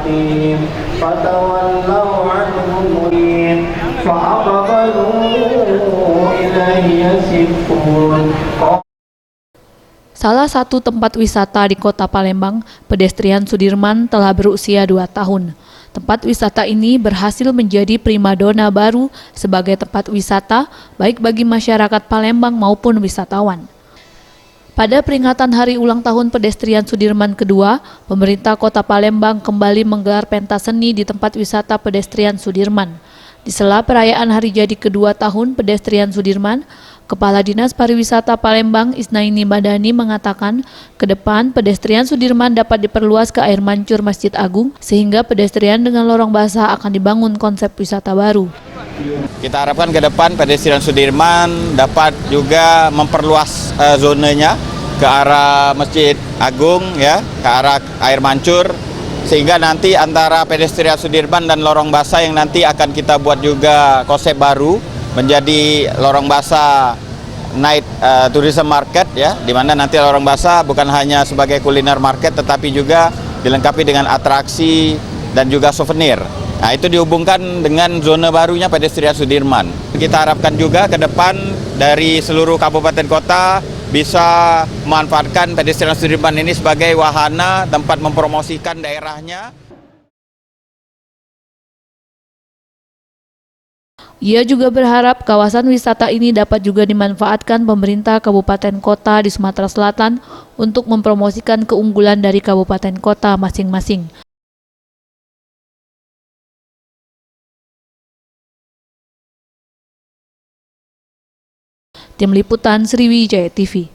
حكيم فتولوا عنه مدين فأقبلوا إليه يزفون. Salah satu tempat wisata di Kota Palembang, Pedestrian Sudirman, telah berusia 2 tahun. Tempat wisata ini berhasil menjadi primadona baru sebagai tempat wisata baik bagi masyarakat Palembang maupun wisatawan. Pada peringatan Hari Ulang Tahun Pedestrian Sudirman kedua, pemerintah Kota Palembang kembali menggelar pentas seni di tempat wisata Pedestrian Sudirman. Di sela perayaan hari jadi kedua tahun Pedestrian Sudirman, Kepala Dinas Pariwisata Palembang Isnaini Madani mengatakan ke depan pedestrian Sudirman dapat diperluas ke air mancur Masjid Agung sehingga pedestrian dengan lorong basah akan dibangun konsep wisata baru. Kita harapkan ke depan pedestrian Sudirman dapat juga memperluas zonanya ke arah Masjid Agung ya, ke arah air mancur sehingga nanti antara pedestrian Sudirman dan lorong basah yang nanti akan kita buat juga konsep baru menjadi lorong basah night tourism market ya, di mana nanti lorong basah bukan hanya sebagai kuliner market tetapi juga dilengkapi dengan atraksi dan juga souvenir. Nah, itu dihubungkan dengan zona barunya pedestrian Sudirman. Kita harapkan juga ke depan dari seluruh kabupaten kota bisa memanfaatkan pedestrian Sudirman ini sebagai wahana tempat mempromosikan daerahnya. Ia juga berharap kawasan wisata ini dapat juga dimanfaatkan pemerintah kabupaten kota di Sumatera Selatan untuk mempromosikan keunggulan dari kabupaten kota masing-masing. Tim Liputan Sriwijaya TV.